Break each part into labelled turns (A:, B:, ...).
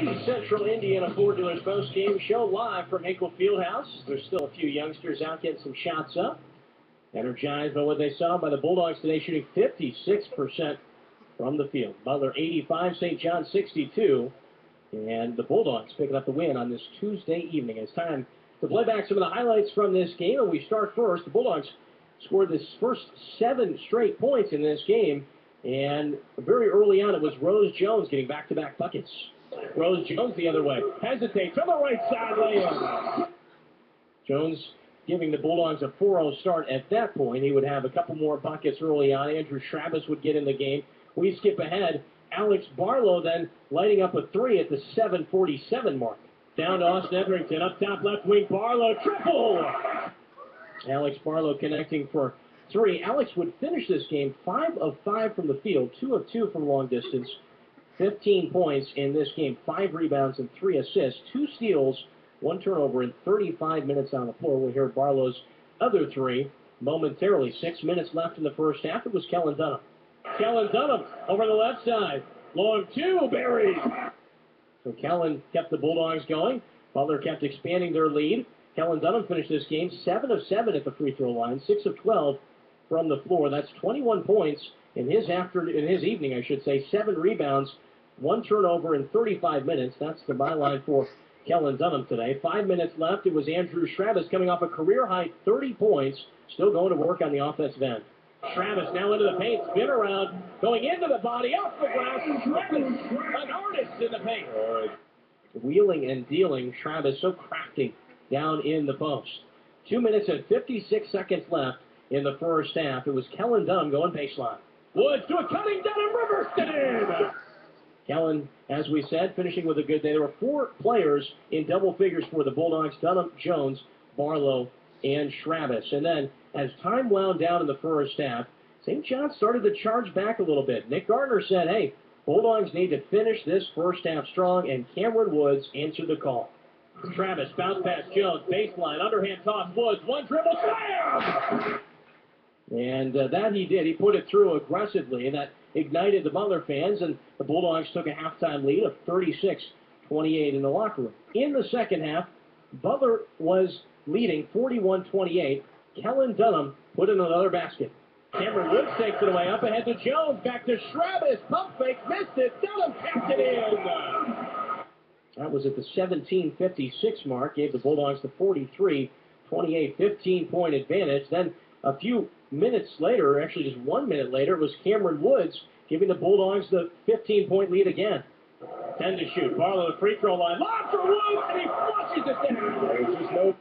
A: The Central Indiana Ford Dealers post-game show live from Hinkle Fieldhouse. There's still a few youngsters out getting some shots up. Energized by what they saw by the Bulldogs today, shooting 56% from the field. Butler 85, St. John 62. And the Bulldogs picking up the win on this Tuesday evening. It's time to play back some of the highlights from this game. And we start first. The Bulldogs scored this first 7 straight points in this game. And very early on, it was Rose Jones getting back-to-back buckets. Rose Jones the other way. Hesitates on the right side layup. Jones giving the Bulldogs a 4-0 start at that point. He would have a couple more buckets early on. Andrew Travis would get in the game. We skip ahead. Alex Barlow then lighting up a 3 at the 7:47 mark. Down to Austin Etherington. Up top left wing. Barlow triple. Alex Barlow connecting for 3. Alex would finish this game 5 of 5 from the field, 2 of 2 from long distance. 15 points in this game, 5 rebounds and 3 assists, 2 steals, 1 turnover in 35 minutes on the floor. We'll hear Barlow's other 3 momentarily. 6 minutes left in the first half. It was Kellen Dunham. Kellen Dunham over the left side. Long 2, buried. So Kellen kept the Bulldogs going. Butler kept expanding their lead. Kellen Dunham finished this game 7 of 7 at the free throw line, 6 of 12 from the floor. That's 21 points in his evening, I should say. 7 rebounds, 1 turnover in 35 minutes. That's the byline for Kellen Dunham today. 5 minutes left. It was Andrew Travis coming off a career-high 30 points, still going to work on the offensive end. Travis now into the paint, spin around, going into the body, off the glass, and Travis, an artist in the paint. Wheeling and dealing, Travis so crafty down in the post. 2 minutes and 56 seconds left in the first half. It was Kellen Dunham going baseline. Woods to a cutting Dunham, reversed it in! Kellen, as we said, finishing with a good day. There were 4 players in double figures for the Bulldogs: Dunham, Jones, Barlow, and Travis. And then, as time wound down in the first half, St. John started to charge back a little bit. Nick Gardner said, hey, Bulldogs need to finish this first half strong, and Cameron Woods answered the call. Travis, bounce pass Jones, baseline, underhand toss, Woods, 1 dribble, slam! And that he did. He put it through aggressively, and that ignited the Butler fans, and the Bulldogs took a halftime lead of 36-28 in the locker room. In the second half, Butler was leading 41-28. Kellen Dunham put in another basket. Cameron Woods takes it away, up ahead to Jones, back to Travis, pump fake, missed it, Dunham tapped it in. That was at the 17:56 mark, gave the Bulldogs the 43-28 15-point advantage. Then a few minutes later, actually just 1 minute later, it was Cameron Woods giving the Bulldogs the 15-point lead again. 10 to shoot. Barlow, the free throw line. Lob for Woods, and he flushes it down.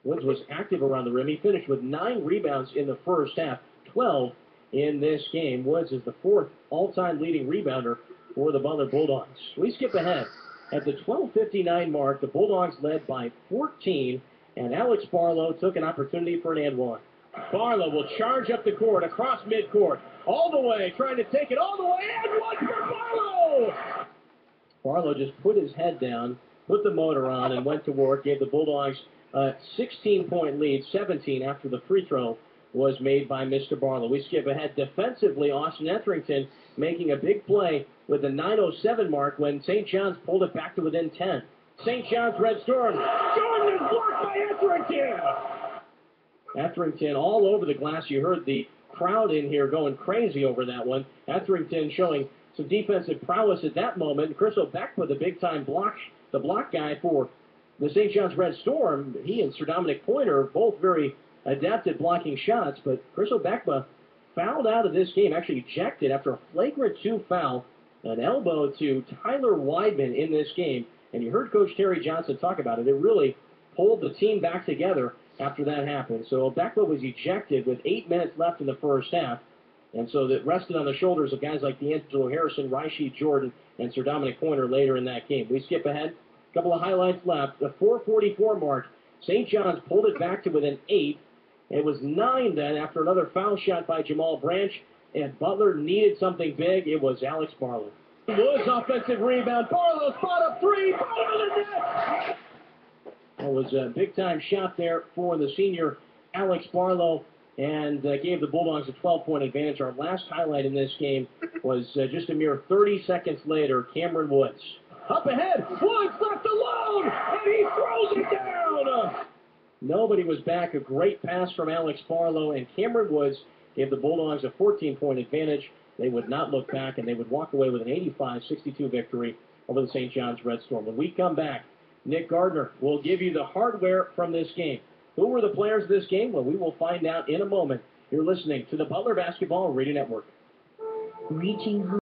A: Woods was active around the rim. He finished with 9 rebounds in the first half, 12 in this game. Woods is the 4th all-time leading rebounder for the Butler Bulldogs. We skip ahead. At the 12:59 mark, the Bulldogs led by 14, and Alex Barlow took an opportunity for an and one. Barlow will charge up the court, across midcourt, all the way, trying to take it all the way, and one for Barlow! Barlow just put his head down, put the motor on, and went to work, gave the Bulldogs a 16-point lead, 17 after the free throw was made by Mr. Barlow. We skip ahead defensively. Austin Etherington making a big play with the 9:07 mark when St. John's pulled it back to within 10. St. John's Red Storm. Jordan is blocked by Etherington. Etherington all over the glass. You heard the crowd in here going crazy over that one. Etherington showing some defensive prowess at that moment. Chris O'Beck the big-time block, the block guy for the St. John's Red Storm. He and Sir Dominic Pointer both very adept at blocking shots, but Chris O'Beck fouled out of this game, actually ejected after a flagrant 2 foul, an elbow to Tyler Weidman in this game. And you heard Coach Terry Johnson talk about it. It really pulled the team back together after that happened. So O'Beck was ejected with 8 minutes left in the first half, and so that rested on the shoulders of guys like D'Angelo Harrison, Rashid Jordan, and Sir Dominic Pointer later in that game. We skip ahead. A couple of highlights left. The 4:44 mark, St. John's pulled it back to within 8. It was 9 then after another foul shot by Jamal Branch, and Butler needed something big. It was Alex Barlow. Woods offensive rebound. Barlow spot up 3. Barlow to the net. That was a big-time shot there for the senior Alex Barlow, and gave the Bulldogs a 12-point advantage. Our last highlight in this game was just a mere 30 seconds later, Cameron Woods. Up ahead, Woods left alone, and he throws it down. Nobody was back. A great pass from Alex Barlow, and Cameron Woods gave the Bulldogs a 14-point advantage. They would not look back, and they would walk away with an 85-62 victory over the St. John's Red Storm. When we come back, Nick Gardner will give you the hardware from this game. Who were the players of this game? Well, we will find out in a moment. You're listening to the Butler Basketball Radio Network.
B: Reaching